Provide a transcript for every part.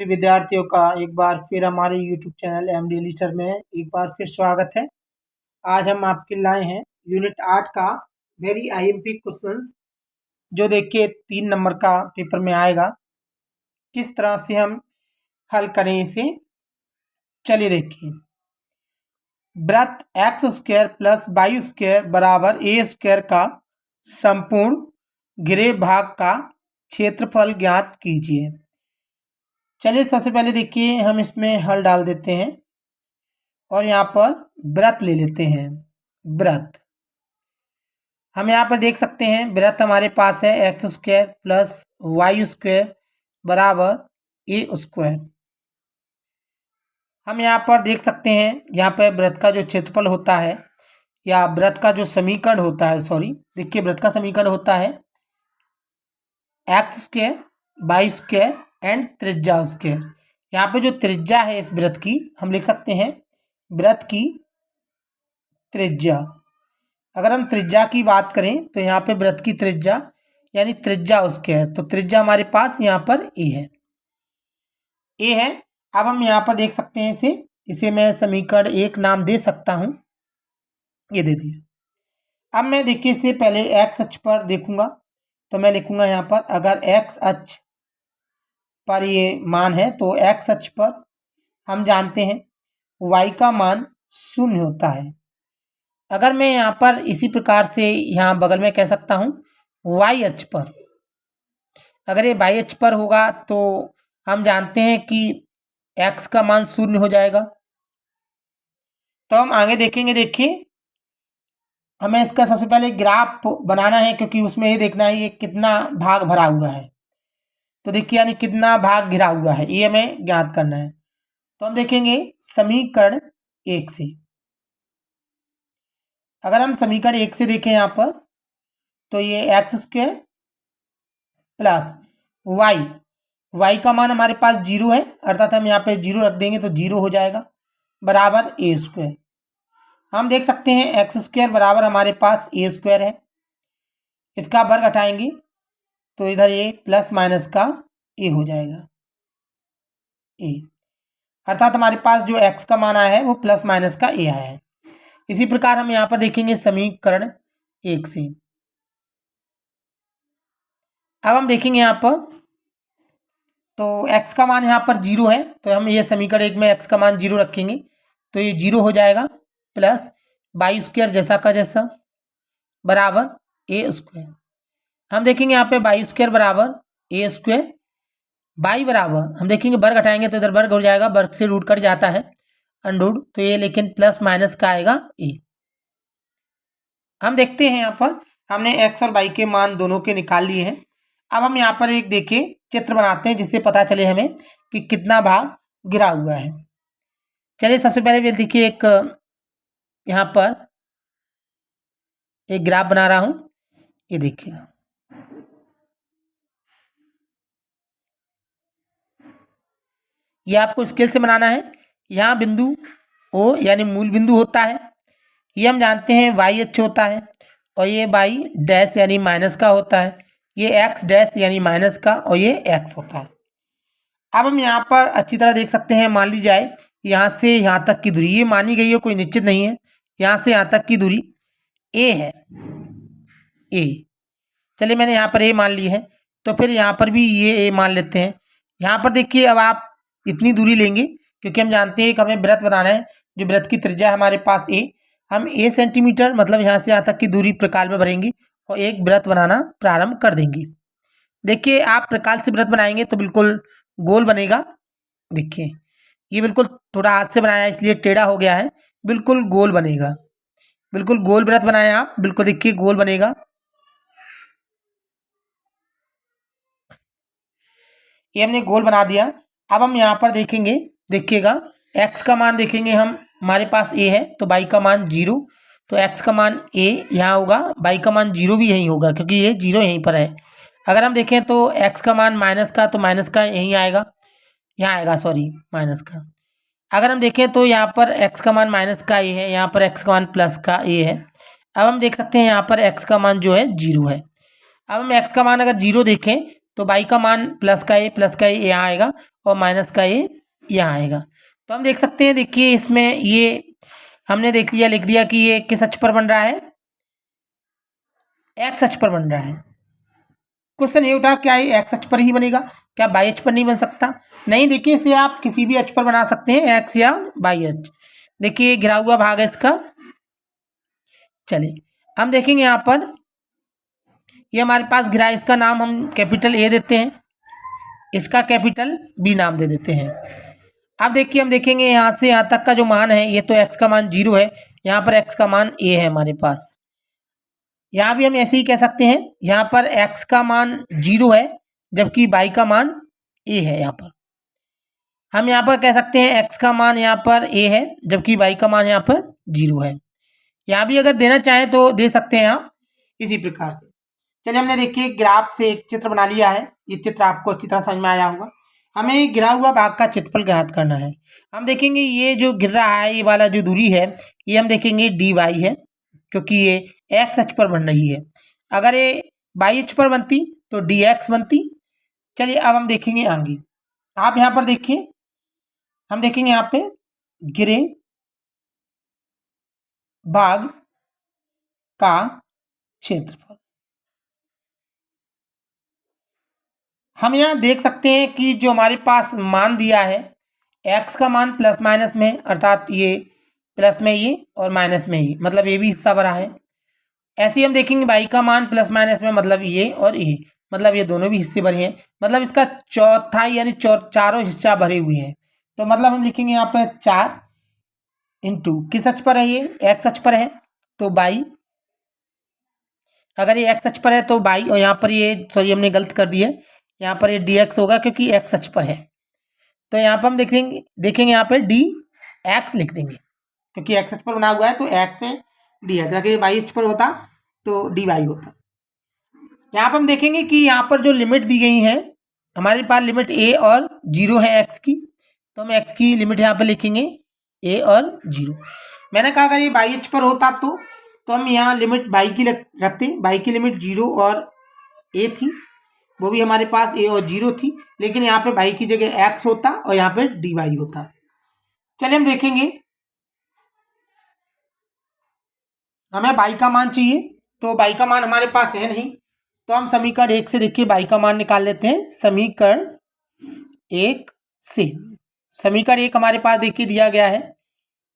विद्यार्थियों का एक बार फिर हमारे YouTube channel M daily sir में एक बार फिर स्वागत है। आज हम आपके लाए हैं यूनिट 8 का वेरी आईएमपी क्वेश्चंस, जो देखिए 3 नंबर का पेपर में आएगा। किस तरह से हम हल करें इसे, चलिए देखिए। वृत्त x square plus y square बराबर ए स्क्वायर का संपूर्ण घिरे भाग का क्षेत्रफल ज्ञात कीजिए। चलिए सबसे पहले देखिए हम इसमें हल डाल देते हैं और यहाँ पर वृत्त ले लेते हैं। वृत्त हम यहाँ पर देख सकते हैं, वृत्त हमारे पास है x square plus y square बराबर ए स्क्वायर। हम यहाँ पर देख सकते हैं, यहाँ पर वृत्त का जो क्षेत्रफल होता है या वृत्त का जो समीकरण होता है, देखिए वृत्त का समीकरण होता है x square y square and त्रिज्या स्क्वायर। यहाँ पे जो त्रिज्या है इस वृत्त की, हम लिख सकते हैं वृत्त की त्रिज्या। अगर हम त्रिज्या की बात करें तो यहाँ पे वृत्त की त्रिज्या यानी त्रिज्या स्क्वायर, तो त्रिज्या हमारे पास यहाँ पर ए है। अब हम यहाँ पर देख सकते हैं इसे मैं समीकरण 1 नाम दे सकता हूँ, ये दे दिया। अब मैं देखिए इसे पहले एक्स अक्ष पर देखूंगा, तो मैं लिखूंगा यहाँ पर अगर एक्स अक्ष पर ये मान है तो एक्स अक्ष पर हम जानते हैं y का मान 0 होता है। अगर मैं यहाँ पर इसी प्रकार से यहाँ बगल में कह सकता हूँ y अक्ष पर, अगर ये y अक्ष पर होगा तो हम जानते हैं कि x का मान 0 हो जाएगा। तो हम आगे देखेंगे। देखिए हमें इसका सबसे पहले ग्राफ बनाना है, क्योंकि उसमें ये देखना है ये कितना भाग भरा हुआ है। तो देखिए यानी कितना भाग घिरा हुआ है ये हमें ज्ञात करना है। तो हम देखेंगे समीकरण 1 से। अगर हम समीकरण 1 से देखें यहाँ पर, तो ये एक्स स्क्वायर प्लस वाई का मान हमारे पास 0 है, अर्थात हम यहाँ पे 0 रख देंगे तो 0 हो जाएगा बराबर ए स्क्वायर। हम देख सकते हैं एक्स स्क्वायर बराबर हमारे पास ए स्क्वायर है, इसका वर्ग हटाएंगे तो इधर ये प्लस माइनस का ए हो जाएगा। ए अर्थात हमारे पास जो x का मान आया है वो प्लस माइनस का ए आया है। इसी प्रकार हम यहाँ पर देखेंगे समीकरण 1 से। अब हम देखेंगे यहाँ पर, तो x का मान यहाँ पर 0 है, तो हम ये समीकरण 1 में x का मान 0 रखेंगे तो ये 0 हो जाएगा प्लस वाई स्क्वायर जैसा का जैसा बराबर ए स्क्वायर। हम देखेंगे यहाँ पे वाई स्क्वायर बराबर ए स्क्वायर, बाई बराबर हम देखेंगे वर्ग हटाएंगे तो इधर वर्ग हो जाएगा, वर्ग से रूट कट जाता है अनरूट, तो ये लेकिन प्लस माइनस का आएगा ए। हम देखते हैं यहाँ पर हमने एक्स और वाई के मान दोनों के निकाल लिए हैं। अब हम यहाँ पर एक देखिए चित्र बनाते हैं जिससे पता चले हमें कि कितना भाग गिरा हुआ है। चलिए सबसे पहले देखिए एक यहाँ पर एक ग्राफ बना रहा हूँ, ये देखिएगा। ये आपको स्केल से बनाना है। यहाँ बिंदु ओ यानी मूल बिंदु होता है, ये हम जानते हैं वाई अक्ष होता है, और ये वाई डैश यानी माइनस का होता है, ये एक्स डैश यानी माइनस का, और ये एक्स होता है। अब हम यहाँ पर अच्छी तरह देख सकते हैं, मान ली जाए यहाँ से यहाँ तक की दूरी ये मानी गई है, कोई निश्चित नहीं है। यहाँ से यहाँ तक की दूरी ए है, ए। चलिए मैंने यहाँ पर ए मान ली है, तो फिर यहाँ पर भी ये ए मान लेते हैं। यहाँ पर देखिए अब आप इतनी दूरी लेंगे, क्योंकि हम जानते हैं कि हमें वृत्त बनाना है, जो वृत्त की त्रिज्या है हमारे पास ए। हम ए सेंटीमीटर मतलब यहाँ से यहाँ तक की दूरी प्रकाल में भरेंगे और एक वृत्त बनाना प्रारंभ कर देंगे। देखिए आप प्रकाल से वृत्त बनाएंगे तो बिल्कुल गोल बनेगा। देखिए ये बिल्कुल थोड़ा हाथ से बनाया इसलिए टेढ़ा हो गया है, बिल्कुल गोल बनेगा। बिल्कुल गोल वृत्त बनाया आप, बिल्कुल देखिए गोल बनेगा। ये हमने गोल बना दिया। अब हम यहाँ पर देखेंगे, देखिएगा x का मान देखेंगे हम, हमारे पास a है तो y का मान 0, तो x का मान a यहाँ होगा, y का मान 0 भी यहीं होगा क्योंकि ये 0 यहीं पर है। अगर हम देखें तो x का मान माइनस का, तो माइनस का यहीं आएगा, यहाँ आएगा सॉरी माइनस का। अगर हम देखें तो यहाँ पर x का मान माइनस का a है, यहाँ पर x का मान प्लस का a है। अब हम देख सकते हैं यहाँ पर x का मान जो है 0 है। अब हम x का मान अगर 0 देखें तो बाई का मान प्लस का ए यहाँ आएगा और माइनस का ए यहाँ आएगा। तो हम देख सकते हैं, देखिए इसमें ये हमने लिख दिया कि ये किस अक्ष पर बन रहा है, एक्स अक्ष पर बन रहा है। क्वेश्चन ये उठा क्या ये एक्स अक्ष पर ही बनेगा, क्या बाई अक्ष पर नहीं बन सकता? नहीं, देखिए इसे आप किसी भी अक्ष पर बना सकते हैं, एक्स या बाई अक्ष। देखिए घिरा हुआ भाग है इसका। चलिए हम देखेंगे यहाँ पर, ये हमारे पास घिरा है, इसका नाम हम कैपिटल ए देते हैं, इसका कैपिटल बी नाम दे देते हैं। अब देखिए हम देखेंगे यहाँ से यहाँ तक का जो मान है, ये तो एक्स का मान 0 है, यहाँ पर एक्स का मान ए है हमारे पास। यहाँ भी हम ऐसे ही कह सकते हैं, यहाँ पर x का मान 0 है जबकि y का मान a है। यहाँ पर हम यहाँ पर कह सकते हैं x का मान यहाँ पर a है जबकि y का मान यहाँ पर 0 है। यहाँ भी अगर देना चाहें तो दे सकते हैं आप इसी प्रकार से। चलिए हमने देखिए ग्राफ से एक चित्र बना लिया है, ये चित्र आपको अच्छी तरह समझ में आया होगा। हमें गिरा हुआ भाग का क्षेत्रफल ज्ञात करना है। हम देखेंगे ये जो गिर रहा है, ये वाला जो दूरी है, ये हम देखेंगे dy है क्योंकि ये एक्स अक्ष पर बन रही है। अगर ये बाई अक्ष पर बनती तो dx बनती। चलिए अब हम देखेंगे आगे। आप यहाँ पर देखिए, हम देखेंगे यहाँ पे गिरे भाग का क्षेत्रफल। हम यहाँ देख सकते हैं कि जो हमारे पास मान दिया है, x का मान प्लस माइनस में, अर्थात ये प्लस में ये और माइनस में ये, मतलब ये भी हिस्सा भरा है। ऐसे ही हम देखेंगे y का मान प्लस माइनस में, मतलब ये और ये, मतलब ये दोनों भी हिस्से भरे हैं, मतलब इसका चौथाई यानी चारों हिस्सा भरे हुए हैं। तो मतलब हम लिखेंगे यहाँ पर 4 इंटू किस अक्ष पर है, ये x अक्ष पर है तो y, अगर ये x अक्ष पर है तो y, और यहाँ पर ये सॉरी हमने गलत कर दिया है, यहाँ पर ये dx होगा क्योंकि x अक्ष पर है। तो यहाँ पर हम देखेंगे यहाँ पर dx लिख देंगे क्योंकि x अक्ष पर बना हुआ है तो x है dx, अगर y अक्ष पर होता तो dy होता। यहाँ पर हम देखेंगे कि यहाँ पर जो लिमिट दी गई है, हमारे पास लिमिट a और 0 है x की, तो हम x की लिमिट यहाँ पर लिखेंगे a और 0। मैंने कहा अगर ये y अक्ष पर होता तो हम यहाँ लिमिट y की रखते, y की लिमिट 0 और a थी, वो भी हमारे पास a और 0 थी, लेकिन यहाँ पे y की जगह x होता और यहाँ पे dy होता। चलिए हम देखेंगे, हमें y का मान चाहिए, तो y का मान हमारे पास है नहीं, तो हम समीकरण 1 से देखिए y का मान निकाल लेते हैं। समीकरण 1 से, समीकरण 1 हमारे पास देखिए दिया गया है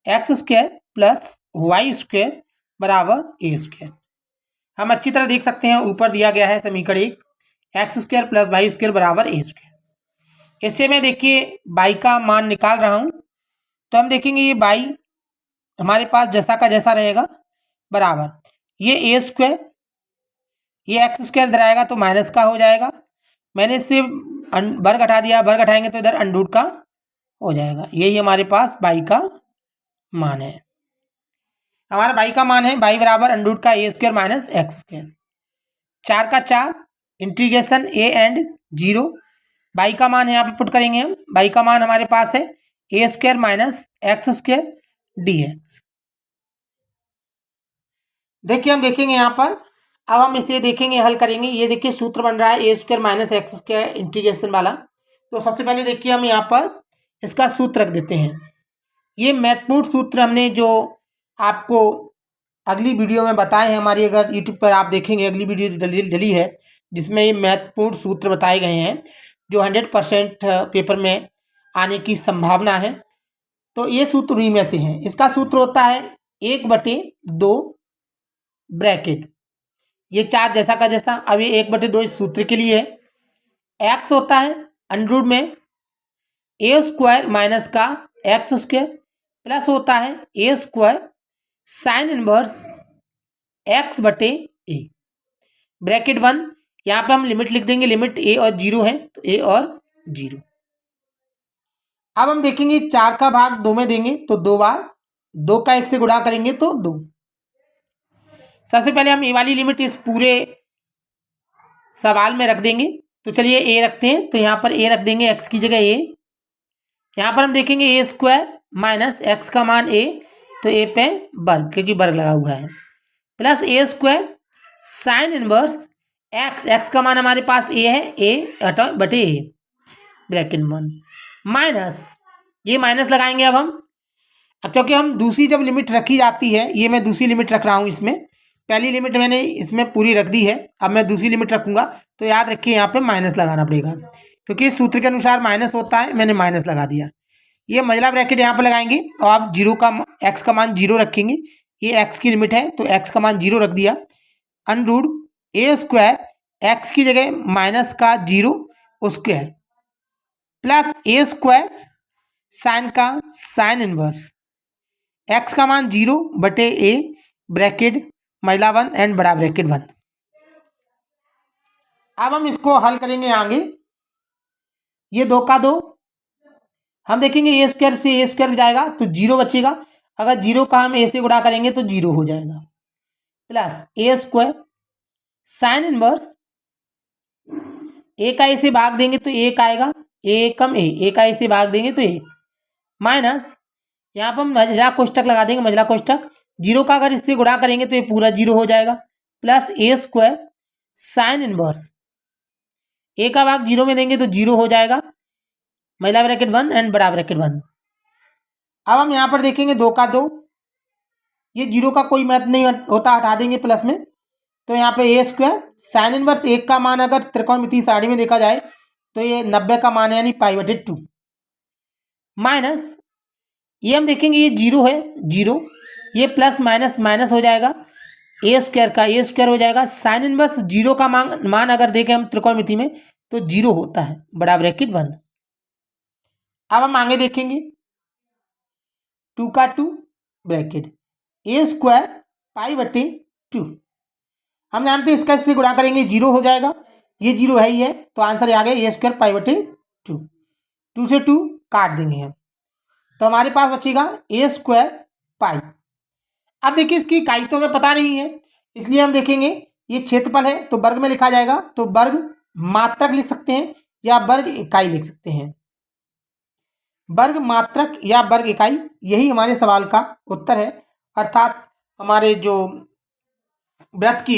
x² प्लस y² बराबर a²। हम अच्छी तरह देख सकते हैं, ऊपर दिया गया है समीकरण 1 x² प्लस y² बराबर a²। इससे मैं देखिए y का मान निकाल रहा हूँ, तो हम देखेंगे ये y हमारे पास जैसा का जैसा रहेगा बराबर ये a², ये x² इधर आएगा तो माइनस का हो जाएगा, मैंने इससे वर्ग घटा दिया, वर्ग घटाएंगे तो इधर अंडूट का हो जाएगा। यही हमारे पास y का मान है, हमारा y का मान है y बराबर अंडूट का a² माइनस x²। 4 का 4 इंटीग्रेशन a एंड 0, y का मान यहाँ पे पुट करेंगे हम, y का मान हमारे पास है a² माइनस x² dx। देखिए हम देखेंगे यहाँ पर, अब हम इसे देखेंगे हल करेंगे। ये देखिए सूत्र बन रहा है a² माइनस x² इंटीग्रेशन वाला। तो सबसे पहले देखिए हम यहाँ पर इसका सूत्र रख देते हैं। ये महत्वपूर्ण सूत्र हमने जो आपको अगली वीडियो में बताए हैं, हमारी अगर यूट्यूब पर आप देखेंगे अगली वीडियो डली है जिसमें ये महत्वपूर्ण सूत्र बताए गए हैं जो 100% पेपर में आने की संभावना है। तो ये सूत्र उन्हीं में से है। इसका सूत्र होता है 1/2 ब्रैकेट, ये 4 जैसा का जैसा। अब ये 1/2 इस सूत्र के लिए है। x होता है अंडररूट में a² माइनस का x² प्लस होता है a² sine inverse x/a bracket 1। यहाँ पे हम लिमिट लिख देंगे, लिमिट a और 0 है तो a और 0। अब हम देखेंगे 4 का भाग 2 में देंगे तो 2 बार, 2 का 1 से गुणा करेंगे तो 2। सबसे पहले हम ये वाली लिमिट इस पूरे सवाल में रख देंगे। तो चलिए a रखते हैं, तो यहाँ पर a रख देंगे, x की जगह a। यहाँ पर हम देखेंगे a² माइनस x का मान a, तो a पे वर्ग क्योंकि वर्ग लगा हुआ है, plus a² sine inverse x का मान हमारे पास ए है, ए हटा बटे ए ब्रैकेट बंद माइनस, ये माइनस लगाएंगे अब हम, क्योंकि हम दूसरी जब लिमिट रखी जाती है, ये मैं दूसरी लिमिट रख रहा हूँ इसमें, पहली लिमिट मैंने इसमें पूरी रख दी है, अब मैं दूसरी लिमिट रखूंगा तो याद रखिए यहाँ पे माइनस लगाना पड़ेगा, क्योंकि इस सूत्र के अनुसार माइनस होता है, मैंने माइनस लगा दिया। ये मझला ब्रैकेट यहाँ पर लगाएंगे और आप जीरो का एक्स का मान जीरो रखेंगे, ये एक्स की लिमिट है तो एक्स का मान जीरो रख दिया, अंडर ए स्क्वायर एक्स की जगह माइनस का जीरो स्क्वायर प्लस ए स्क्वायर साइन का साइन इनवर्स एक्स का मान जीरो बटे ए ब्रैकेट महिला वन एंड बड़ा ब्रैकेट वन। अब हम इसको हल करेंगे आगे, ये दो का दो, हम देखेंगे ए स्क्वायर से ए स्क्वायर जाएगा तो जीरो बचेगा, अगर जीरो का हम ए से गुणा करेंगे तो जीरो हो जाएगा, प्लस ए स्क्वायर साइन इनवर्स ए का ए से भाग देंगे तो एक आएगा, ए कम ए का ए से भाग देंगे तो एक, माइनस यहाँ पर हम मझला कोष्ठक लगा देंगे, मझला कोष्ठक, जीरो का अगर इससे गुणा करेंगे तो ये पूरा जीरो हो जाएगा, प्लस ए स्क्वायर साइन इनवर्स ए का भाग जीरो में देंगे तो जीरो हो जाएगा, महिला ब्रैकेट वन एंड बड़ा ब्रैकेट वन। अब हम यहाँ पर देखेंगे दो का दो, ये जीरो का कोई महत्व नहीं होता, हटा देंगे प्लस में, तो यहाँ पे ए स्क्वायर साइन इनवर्स एक का मान अगर त्रिकोणमितीय सारणी में देखा जाए तो ये 90 का मान है, यानी पाई बटे 2, माइनस ये हम देखेंगे ये जीरो है, जीरो, ये प्लस माइनस माइनस हो जाएगा, ए स्क्वायर का ए स्क्वायर हो जाएगा, साइन इनवर्स जीरो का मान अगर देखें हम त्रिकोणमिति में तो जीरो होता है, बड़ा ब्रैकेट बंद। अब हम आगे देखेंगे टू का to bracket A square pi बटे 2, हम जानते हैं इसका इससे गुणा करेंगे जीरो हो जाएगा, ये जीरो है ही है तो आंसर आ गया ए स्क्वायर पाई बटे 2, 2 से 2 काट देंगे हम तो हमारे पास बचेगा ए स्क्वायर पाई। अब देखिए इसकी इकाई तो हमें पता नहीं है, इसलिए हम देखेंगे ये क्षेत्रफल है तो वर्ग में लिखा जाएगा, तो वर्ग मात्रक लिख सकते हैं या वर्ग इकाई लिख सकते हैं, वर्ग मात्रक या वर्ग इकाई, यही हमारे सवाल का उत्तर है, अर्थात हमारे जो वृत्त की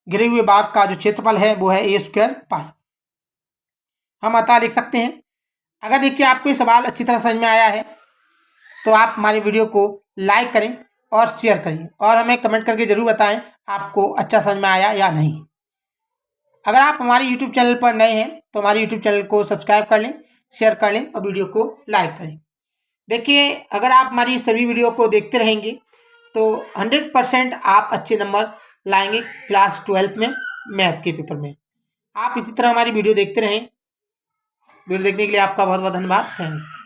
घिरे हुए भाग का जो क्षेत्रफल है वो है ए स्क्वायर पाई, हम अतः लिख सकते हैं। अगर देखिए आपको ये सवाल अच्छी तरह समझ में आया है तो आप हमारे वीडियो को लाइक करें और शेयर करें और हमें कमेंट करके ज़रूर बताएं आपको अच्छा समझ में आया या नहीं। अगर आप हमारे यूट्यूब चैनल पर नए हैं तो हमारे यूट्यूब चैनल को सब्सक्राइब कर लें, शेयर कर लें और वीडियो को लाइक करें। देखिए अगर आप हमारी सभी वीडियो को देखते रहेंगे तो 100% आप अच्छे नंबर लाएंगे क्लास 12th में मैथ के पेपर में। आप इसी तरह हमारी वीडियो देखते रहें। वीडियो देखने के लिए आपका बहुत बहुत धन्यवाद, थैंक्स।